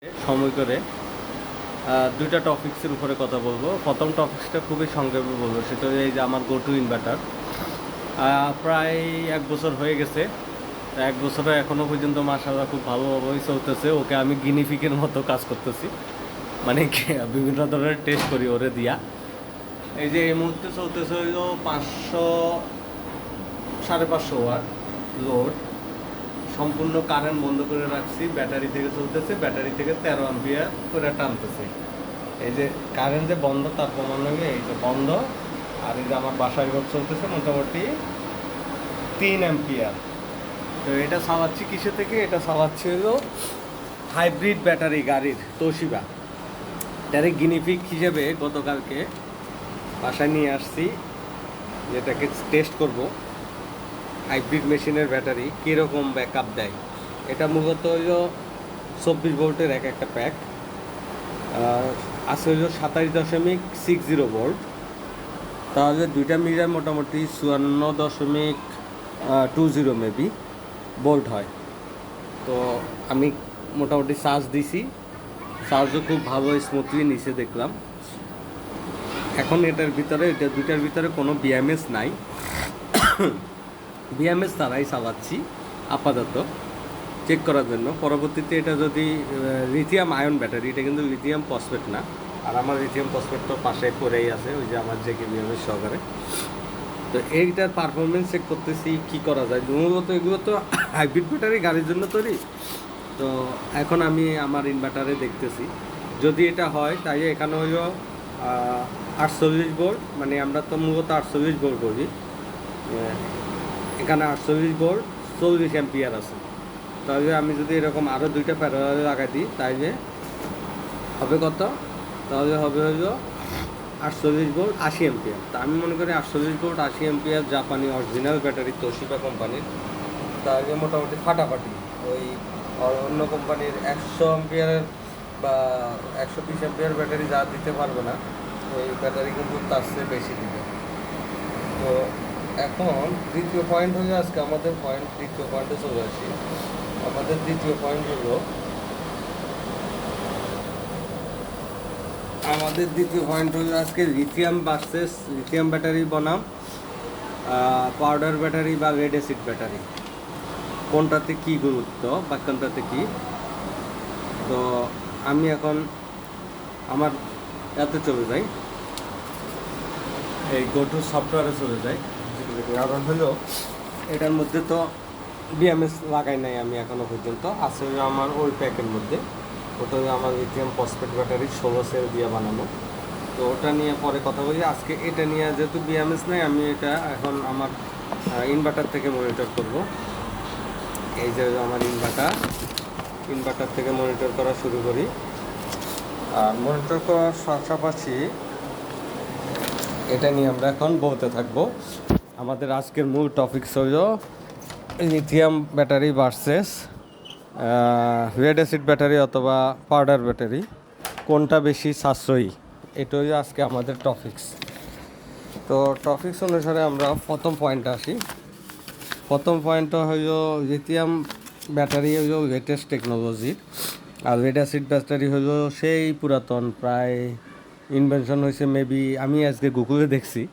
সময় করে দুইটা টপিক্সের উপরে কথা বলবো। প্রথম টপিক্সটা খুবই সংক্ষেপে বলবো, সেটা এই যে আমার গো টু ইনভার্টার প্রায় 1 বছর হয়ে গেছে। তো 1 বছরে এখনও পর্যন্ত মাশাআল্লাহ খুব ভালোভাবেই চলতেছে। ওকে আমি গিনিফিকের মতো কাজ করতেছি, মানে বিভিন্ন ধরনের টেস্ট করি ওরে দিয়া। এই যে এই মুহূর্তে চলতেছে হইল 500 550 ওয়াট লোড, সম্পূর্ণ কারেন্ট বন্ধ করে রাখছি, ব্যাটারি থেকে চলতেছে, ব্যাটারি থেকে 13 অ্যাম্পিয়ার করে টানতেছে। এই যে কারেন্ট যে বন্ধ তার প্রমাণ হবে, এই যে বন্ধ। আর এই যে আমার বাসায় ঘর চলতেছে মোটামুটি 3 অ্যাম্পিয়ার। তো এটা চালাচ্ছি কিসে থেকে? এটা চালাচ্ছি হলো হাইব্রিড ব্যাটারি গাড়ির তোশিবা। এটারে গিনিফিক হিসেবে গতকালকে বাসায় নিয়ে আসছি, যেটাকে টেস্ট করব হাইব্রিড মেশিনের ব্যাটারি কীরকম ব্যাকআপ দেয়। এটা মূলত হইল 24 ভোল্টের একটা প্যাক, আছে হইল 27.60 ভোল্ট। তাহলে দুইটা মিলে মোটামুটি 54.20 মেবি ভোল্ট হয়। তো আমি মোটামুটি চার্জ দিছি, চার্জও খুব ভালো স্মুথলি নিচে দেখলাম। এখন এটার ভিতরে, এটা দুইটার ভিতরে কোনো বিএমএস নাই, বিএমএস তারাই চালাচ্ছি আপাতত চেক করার জন্য। পরবর্তীতে এটা যদি লিথিয়াম আয়ন ব্যাটারি, এটা কিন্তু লিথিয়াম ফসফেট না। আর আমার লিথিয়াম ফসফেট তো পাশে পড়েই আছে, ওই যে আমার যে বিএমএস সহকারে। তো এইটার পারফরমেন্স চেক করতেছি কী করা যায়। মূলত এগুলো তো হাইব্রিড ব্যাটারি গাড়ির জন্য তৈরি। তো এখন আমি আমার ইনভার্টারে দেখতেছি, যদি এটা হয় তাই এখানে হইল 48 ভোল্ট, মানে আমরা তো মূলত 48 ভোল্ট করি, এখানে 48 ভোল্ট 40 অ্যাম্পিয়ার আছে। তাহলে আমি যদি এরকম আরও দুইটা প্যারালাল লাগাই দিই তাহলে হবে কত? তাহলে হবে হইলো 48 ভোল্ট 80 অ্যাম্পিয়ার। তা আমি মনে করি 48 ভোল্ট 80 অ্যাম্পিয়ার জাপানি অরিজিনাল ব্যাটারি তোশিবা কোম্পানির, তাহলে মোটামুটি ফাটাফাটি। ওই অন্য কোম্পানির 100 অ্যাম্পিয়ারের বা 120 অ্যাম্পিয়ার ব্যাটারি যা দিতে পারবে না, ওই ব্যাটারি কিন্তু তার চেয়ে বেশি দিবে। তো এখন দ্বিতীয় পয়েন্ট হলো, আজকে আমাদের দ্বিতীয় পয়েন্টে চলে আসি। আমাদের দ্বিতীয় পয়েন্ট হলো, আজকে লিথিয়াম ভার্সেস লিথিয়াম ব্যাটারি বনাম পাউডার ব্যাটারি বা রেড অ্যাসিড ব্যাটারি, কোনটাতে কী গুরুত্ব বা কোনটাতে কী। তো আমি এখন আমার এতে চলে যাই, এই গো টু সফটওয়্যারে চলে যাই। কারণ হলো এটার মধ্যে তো বিএমএস লাগাই নাই আমি এখনও পর্যন্ত, আছে আমার ওই প্যাকের মধ্যে। ওটা আমার লিথিয়াম ফসফেট ব্যাটারি 16 সেল দিয়ে বানানো। তো ওটা নিয়ে পরে কথা বলি। আজকে এটা নিয়ে যেহেতু বিএমএস নেই, আমি এটা এখন আমার ইনভার্টার থেকে মনিটর করব। এই যে আমার ইনভার্টার থেকে মনিটর করা শুরু করি। আর মনিটর করার পাশাপাশি এটা নিয়ে আমরা এখন বলতে থাকবো। আমাদের আজকের মূল টপিকস হইল lithium battery versus red acid battery অথবা পাউডার ব্যাটারি, কোনটা বেশি সাশ্রয়ী, এটাই আজকে আমাদের টপিকস। তো টপিকস অনুসারে আমরা প্রথম পয়েন্টে আসি। প্রথম পয়েন্টটা হইল লিথিয়াম ব্যাটারি হইল লেটেস্ট টেকনোলজি, আর রেড অ্যাসিড ব্যাটারি হইল সেই পুরাতন, প্রায় ইনভেনশন হয়েছে মেবি, আমি আজকে গুগলে দেখছি,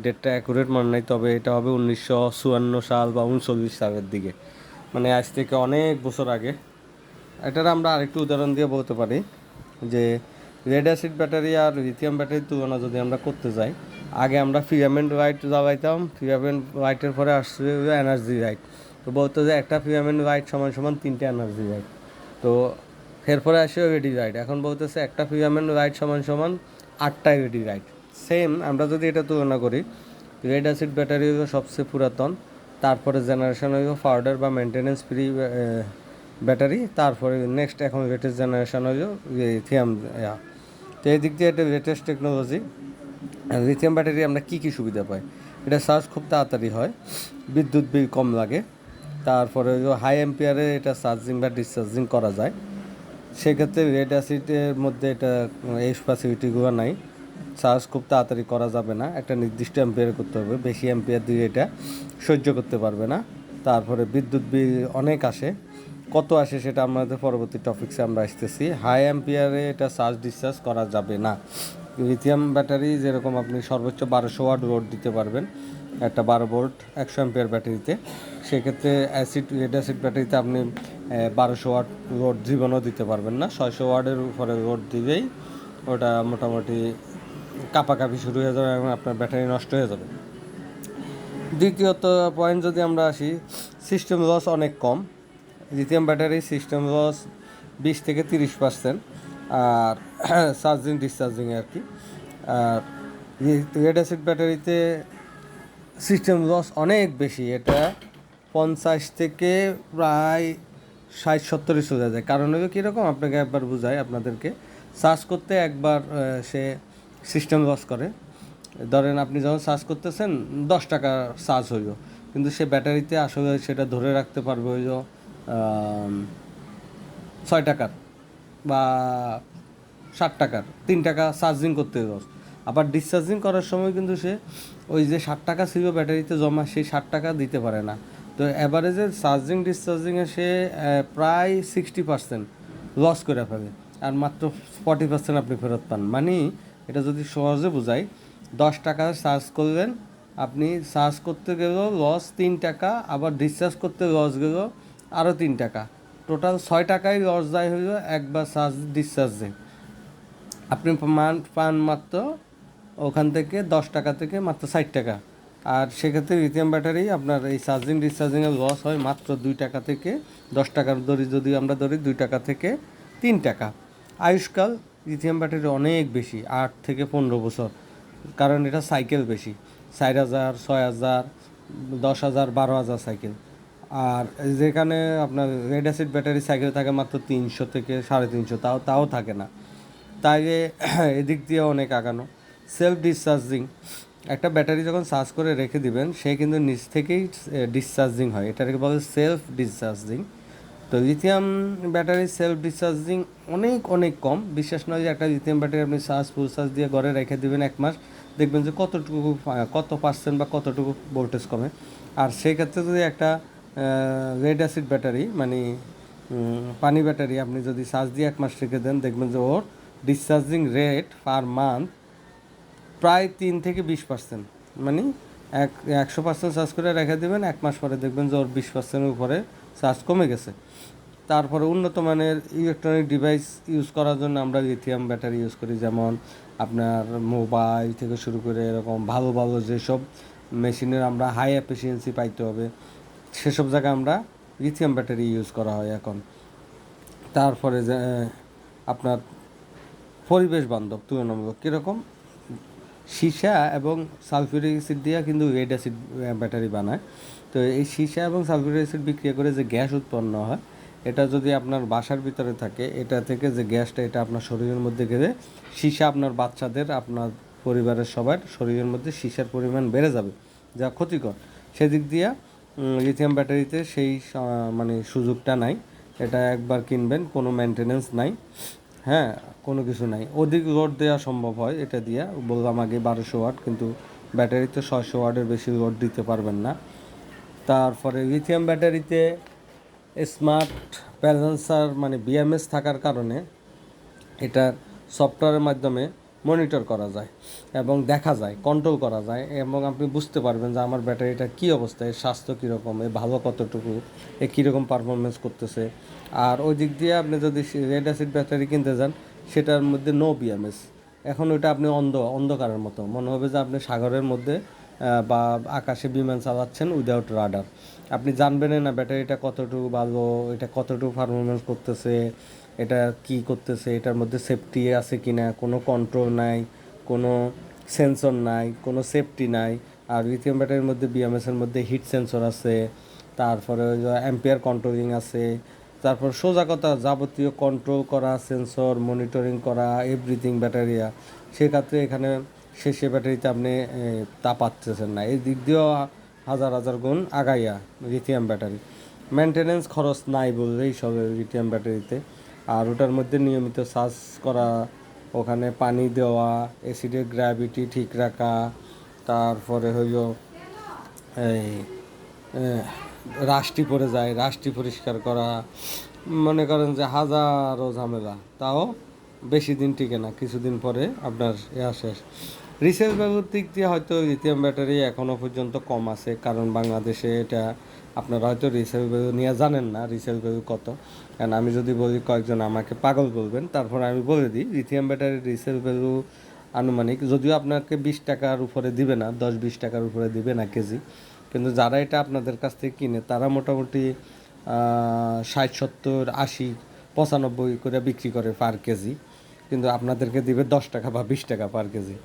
ডেটটা অ্যাকুরেট মনে নাই, তবে এটা হবে 1954 সাল বা 1939 সালের দিকে, মানে আজ থেকে অনেক বছর আগে। এটার আমরা আরেকটু উদাহরণ দিয়ে বলতে পারি যে রেড অ্যাসিড ব্যাটারি আর লিথিয়াম ব্যাটারির তুলনা যদি আমরা করতে যাই, আগে আমরা ফিলামেন্ট লাইট জ্বালাইতাম, ফিলামেন্ট লাইটের পরে আসছে এনার্জি লাইট। তো বলতো যে একটা ফিলামেন্ট লাইট সমান সমান 3টে এনার্জি লাইট। তো এরপরে আসে এলইডি লাইট, এখন বলতেছে একটা ফিলামেন্ট লাইট সমান সমান 8টা এলইডি লাইট। সেম আমরা যদি এটা তুলনা করি, রেড অ্যাসিড ব্যাটারি হলো সবচেয়ে পুরাতন, তারপরে জেনারেশন হইল পাউডার বা মেনটেনেন্স ফ্রি ব্যাটারি, তারপরে নেক্সট এখন লেটেস্ট জেনারেশন হইল লিথিয়াম। তো এই দিক দিয়ে এটা লেটেস্ট টেকনোলজি। লিথিয়াম ব্যাটারি আমরা কী কী সুবিধা পাই? এটা চার্জ খুব তাড়াতাড়ি হয়, বিদ্যুৎ বিল কম লাগে, তারপরে হাই এম্পিয়ারে এটা চার্জিং বা ডিসচার্জিং করা যায়। সেক্ষেত্রে রেড অ্যাসিডের মধ্যে এটা এই ফ্যাসিলিটিগুলো নাই, চার্জ খুব তাড়াতাড়ি করা যাবে না, একটা নির্দিষ্ট অ্যাম্পিয়ার করতে হবে, বেশি অ্যাম্পিয়ার দিয়ে এটা সহ্য করতে পারবে না। তারপরে বিদ্যুৎ বিল অনেক আসে, কত আসে সেটা আমাদের পরবর্তী টপিক্সে আমরা আসতেছি। হাই অ্যাম্পিয়ারে এটা চার্জ ডিসচার্জ করা যাবে না। লিথিয়াম ব্যাটারি যেরকম আপনি সর্বোচ্চ 1200 ওয়াট লোড দিতে পারবেন একটা 12 ভোল্ট 100 অ্যাম্পিয়ার ব্যাটারিতে, সেক্ষেত্রে লেড অ্যাসিড ব্যাটারিতে আপনি 1200 ওয়াট লোড জীবনও দিতে পারবেন না। 600 ওয়াটের উপরে লোড দিলেই ওটা মোটামুটি কাঁপাকাঁপি শুরু হয়ে যাবে এবং আপনার ব্যাটারি নষ্ট হয়ে যাবে। দ্বিতীয়ত পয়েন্ট যদি আমরা আসি, সিস্টেম লস অনেক কম। লিথিয়াম ব্যাটারি সিস্টেম লস 20 থেকে 30%, আর চার্জিং ডিসচার্জিংয়ে আর কি। আর লেড অ্যাসিড ব্যাটারিতে সিস্টেম লস অনেক বেশি, এটা 50 থেকে প্রায় 60-70 চলে যায়। কারণ হলো কীরকম, আপনাকে একবার বুঝাই আপনাদেরকে। চার্জ করতে একবার সে সিস্টেম লস করে। ধরেন আপনি যখন চার্জ করতেছেন 10 টাকা চার্জ হইল, কিন্তু সে ব্যাটারিতে আসলে সেটা ধরে রাখতে পারবে হইল 6 টাকার বা 60 টাকার, 3 টাকা চার্জিং করতে লস। আবার ডিসচার্জিং করার সময় কিন্তু সে ওই যে 60 টাকা ছিল ব্যাটারিতে জমা, সেই 60 টাকা দিতে পারে না। তো অ্যাভারেজে চার্জিং ডিসচার্জিংয়ে সে প্রায় 60% লস করে ফেলে, আর মাত্র 40% আপনি ফেরত পান। মানে এটা যদি সহজে বোঝাই, 10 টাকা চার্জ করলেন আপনি, চার্জ করতে গেলেও লস 3 টাকা, আবার ডিসচার্জ করতে লস গেল আরও 3 টাকা, টোটাল 6 টাকাই লস যায় হইল একবার চার্জ ডিসচার্জে। আপনি পান মাত্র ওখান থেকে 10 টাকা থেকে মাত্র 60 টাকা। আর সেক্ষেত্রে লিথিয়াম ব্যাটারি আপনার এই চার্জিং ডিসচার্জিংয়ের লস হয় মাত্র 2 টাকা থেকে 10 টাকার দড়ি, যদি আমরা ধরি 2 টাকা থেকে 3 টাকা। আয়ুষ্কাল লিথিয়াম ব্যাটারি অনেক বেশি, 8 থেকে 15 বছর, কারণ এটা সাইকেল বেশি, 4000, 6000, 10,000, 12,000 সাইকেল। আর যেখানে আপনার লেড অ্যাসিড ব্যাটারি সাইকেল থাকে মাত্র 300 থেকে 350, তাও থাকে না। তাই এদিক দিয়ে অনেক আগানো। সেলফ ডিসচার্জিং, একটা ব্যাটারি যখন চার্জ করে রেখে দিবেন সে কিন্তু নিজ থেকেই ডিসচার্জিং হয়, এটাকে বলে সেলফ ডিসচার্জিং। তো লিথিয়াম ব্যাটারির সেলফ ডিসচার্জিং অনেক অনেক কম। বিশ্বাস নয় যে একটা লিথিয়াম ব্যাটারি আপনি ফুল চার্জ দিয়ে ঘরে রেখে দেবেন 1 মাস, দেখবেন যে কত পার্সেন্ট বা কতটুকু ভোল্টেজ কমে। আর সেই ক্ষেত্রে যদি একটা লেড অ্যাসিড ব্যাটারি মানে পানি ব্যাটারি আপনি যদি চার্জ দিয়ে 1 মাস রেখে দেন, দেখবেন যে ওর ডিসচার্জিং রেট পার মান্থ প্রায় 3 থেকে 20%। মানে 100% চার্জ করে রেখে দেবেন, 1 মাস পরে দেখবেন যে ওর 20%-এর উপরে চার্জ কমে গেছে। তারপরে উন্নত মানের ইলেকট্রনিক ডিভাইস ইউজ করার জন্য আমরা লিথিয়াম ব্যাটারি ইউজ করি, যেমন আপনার মোবাইল থেকে শুরু করে এরকম ভালো ভালো যেসব মেশিনের আমরা হাই এফিসিয়েন্সি পাইতে হবে, সেসব জায়গায় আমরা লিথিয়াম ব্যাটারি ইউজ করা হয় এখন। তারপরে যে আপনার পরিবেশ বান্ধব তুলনামূলক কীরকম, সীসা এবং সালফিউরিক অ্যাসিড দিয়ে কিন্তু লেড অ্যাসিড ব্যাটারি বানায়। তো এই সীসা এবং সালফিউরিক অ্যাসিড বিক্রিয়া করে যে গ্যাস উৎপন্ন হয়, এটা যদি আপনার বাসার ভিতরে থাকে, এটা থেকে যে গ্যাসটা এটা আপনার শরীরের মধ্যে গেলে সীসা আপনার বাচ্চাদের, আপনার পরিবারের সবার শরীরের মধ্যে সীসার পরিমাণ বেড়ে যাবে, যা ক্ষতিকর। সেদিক দিয়ে লিথিয়াম ব্যাটারিতে সেই মানে সুযোগটা নাই। এটা একবার কিনবেন, কোনো মেনটেনেন্স নাই, হ্যাঁ, কোনো কিছু নাই। অধিক লোড দেওয়া সম্ভব হয় এটা দিয়া, বললাম আগে 1200 ওয়াট, কিন্তু ব্যাটারিতে 600 ওয়াটের বেশি লোড দিতে পারবেন না। তারপরে লিথিয়াম ব্যাটারিতে স্মার্ট ব্যালেন্সার মানে বিএমএস থাকার কারণে এটার সফটওয়্যারের মাধ্যমে মনিটর করা যায় এবং দেখা যায়, কন্ট্রোল করা যায়, এবং আপনি বুঝতে পারবেন যে আমার ব্যাটারিটা কী অবস্থা, এর স্বাস্থ্য কীরকম, এ ভালো কতটুকু, এ কীরকম পারফরমেন্স করতেছে। আর ওই দিক দিয়ে আপনি যদি লেড অ্যাসিড ব্যাটারি কিনতে যান, সেটার মধ্যে নো বিএমএস। এখন ওইটা আপনি অন্ধকারের মতো মনে হবে যে আপনি সাগরের মধ্যে বা আকাশে বিমান চালাচ্ছেন উইদাউট রাডার। আপনি জানবেনই না ব্যাটারিটা কতটুকু ভালো, এটা কতটুকু পারফরমেন্স করতেছে, এটা কি করতেছে, এটার মধ্যে সেফটি আছে কি না, কোনো কন্ট্রোল নাই, কোনো সেন্সর নাই, কোনো সেফটি নাই। আর লিথিয়াম ব্যাটারির মধ্যে বিএমএসের মধ্যে হিট সেন্সর আছে, তারপরে ওই যে অ্যাম্পিয়ার কন্ট্রোলিং আছে, তারপর সোজা কথা যাবতীয় কন্ট্রোল করা, সেন্সর মনিটরিং করা, এভরিথিং ব্যাটারিয়া। সেক্ষেত্রে এখানে সে ব্যাটারিতে আপনি তা পাচ্ছেন না। এই দিক দিয়েও হাজার হাজার গুণ আগাইয়া লিথিয়াম ব্যাটারি। মেনটেনেন্স খরচ নাই বললেই সব লিথিয়াম ব্যাটারিতে। আর ওটার মধ্যে নিয়মিত চার্জ করা, ওখানে পানি দেওয়া, অ্যাসিডের গ্র্যাভিটি ঠিক রাখা, তারপরে হইল এই রাশটি পড়ে যায়, রাশটি পরিষ্কার করা, মনে করেন যে হাজারো ঝামেলা, তাও বেশি দিন টিকে না, কিছুদিন পরে আপনার শেষ। রিসেল ভ্যালুর দিক দিয়ে হয়তো লিথিয়াম ব্যাটারি এখনও পর্যন্ত কম আছে, কারণ বাংলাদেশে এটা আপনারা হয়তো রিসেল ভ্যালু নিয়ে জানেন না রিসেল ভ্যালু কত। কারণ আমি যদি বলি কয়েকজন আমাকে পাগল বলবেন, তারপর আমি বলে দিই লিথিয়াম ব্যাটারির রিসেল ভ্যালু আনুমানিক, যদিও আপনাকে 20 টাকার উপরে দিবে না, 10-20 টাকার উপরে দিবে না কেজি, কিন্তু যারা এটা আপনাদের কাছ থেকে কিনে তারা মোটামুটি 60, 70, 80, 95 করে বিক্রি করে পার কেজি, কিন্তু আপনাদেরকে দিবে 10 টাকা বা 20 টাকা পার কেজি।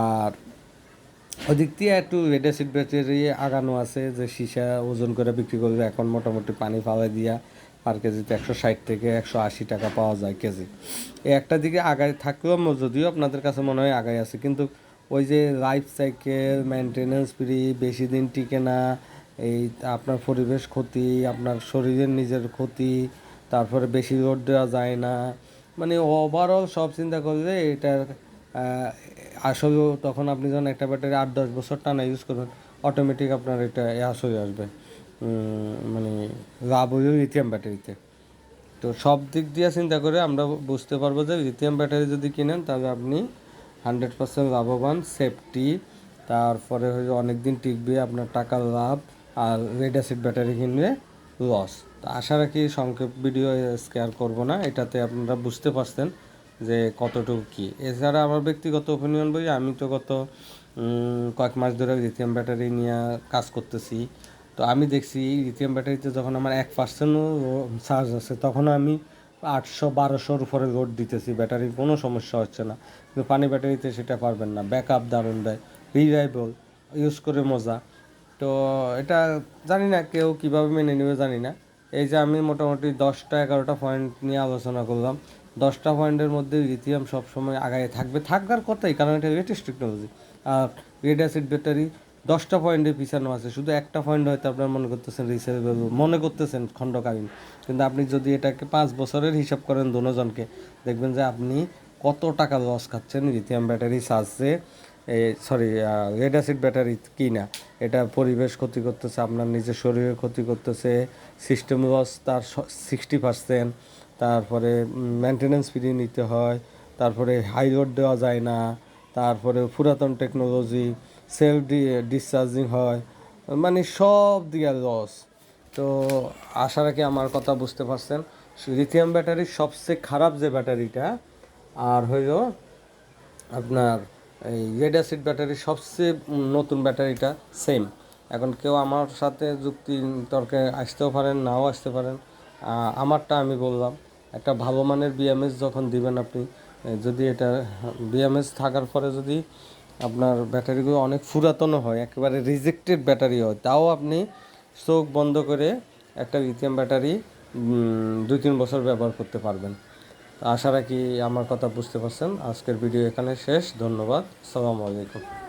আর ওদিক দিয়ে একটু রেড অ্যাসিড ব্যাটারি আগানো আছে, যে সীসা ওজন করে বিক্রি করবে, এখন মোটামুটি পানি পাওয়া দিয়া পার কেজিতে 160 থেকে 180 টাকা পাওয়া যায় কেজি। এই একটা দিকে আগায় থাকলেও যদিও আপনাদের কাছে মনে হয় আগায় আছে, কিন্তু ওই যে লাইফ সাইকেল মেনটেনেন্স ফ্রি, বেশি দিন টিকে না, এই আপনার পরিবেশ ক্ষতি, আপনার শরীরের নিজের ক্ষতি, তারপরে বেশি লোড দেওয়া যায় না, মানে ওভারঅল সব চিন্তা করলে এটার আসলেও তখন আপনি যখন একটা ব্যাটারি 8-10 বছর টানা ইউজ করবেন, অটোমেটিক আপনার এটা হয়ে আসবে, মানে লাভ হইল লিথিয়াম ব্যাটারিতে। তো সব দিক দিয়ে চিন্তা করে আমরা বুঝতে পারবো যে লিথিয়াম ব্যাটারি যদি কিনেন তাহলে আপনি 100% লাভবান, সেফটি, তারপরে হয়তো অনেক দিন টিকবে, আপনার টাকার লাভ। আর রেড অ্যাসিড ব্যাটারি কিনলে লস। তো আশা রাখি সংক্ষেপ ভিডিও স্কেয়ার করব না, এটাতে আপনারা বুঝতে পারছেন যে কতটুকু কী। এছাড়া আমার ব্যক্তিগত ওপিনিয়ন বলি, আমি তো গত কয়েক মাস ধরে লিথিয়াম ব্যাটারি নিয়ে কাজ করতেছি। তো আমি দেখছি লিথিয়াম ব্যাটারিতে যখন আমার 1%ও চার্জ আছে, তখন আমি 800-1200-র উপরে লোড দিতেছি, ব্যাটারির কোনো সমস্যা হচ্ছে না। কিন্তু পানি ব্যাটারিতে সেটা পারবেন না, ব্যাকআপ দারুণ দেয়, রিলায়েবল, ইউজ করে মজা। তো এটা জানি না কেউ কীভাবে মেনে নেবে জানি না। এই যে আমি মোটামুটি 10-11টা পয়েন্ট নিয়ে আলোচনা করলাম, 10টা পয়েন্টের মধ্যে লিথিয়াম সবসময় আগায় থাকবে, থাকার কথাই, কারণ এটা লেটেস্ট টেকনোলজি। আর রেড অ্যাসিড ব্যাটারি 10টা পয়েন্টে পিছানো আছে, শুধু একটা পয়েন্ট হয়তো আপনার মনে করতেছেন রিসেলেবল, মনে করতেছেন খণ্ডকালীন, কিন্তু আপনি যদি এটাকে 5 বছরের হিসাব করেন দুজনকে, দেখবেন যে আপনি কত টাকা লস খাচ্ছেন লিথিয়াম ব্যাটারি চার্জে, সরি রেড অ্যাসিড ব্যাটারি কি না। এটা পরিবেশ ক্ষতি করতেছে, আপনার নিজের শরীরের ক্ষতি করতেছে, সিস্টেম লস তার 60%, তারপরে মেনটেনেন্স ফ্রি নিতে হয়, তারপরে হাই লোড দেওয়া যায় না, তারপরে পুরাতন টেকনোলজি, সেলফ ডিসচার্জিং হয়, মানে সব দিকে লস। তো আশা রাখি আমার কথা বুঝতে পারছেন। লিথিয়াম ব্যাটারির সবচেয়ে খারাপ যে ব্যাটারিটা, আর হইল আপনার এই রেড অ্যাসিড ব্যাটারি সবচেয়ে নতুন ব্যাটারিটা সেম। এখন কেউ আমার সাথে যুক্তি তর্কে আসতেও পারেন, নাও আসতে পারেন। আমারটা আমি বললাম, একটা ভালো মানের বিএমএস যখন দিবেন আপনি, যদি এটা বিএমএস থাকার পরে যদি আপনার ব্যাটারিগুলো অনেক পুরাতনও হয়, একেবারে রিজেক্টেড ব্যাটারি হয়, তাও আপনি চোখ বন্ধ করে একটা লিথিয়াম ব্যাটারি 2-3 বছর ব্যবহার করতে পারবেন। আশা রাখি আমার কথা বুঝতে পারছেন। আজকের ভিডিও এখানে শেষ। ধন্যবাদ। আসসালামু আলাইকুম।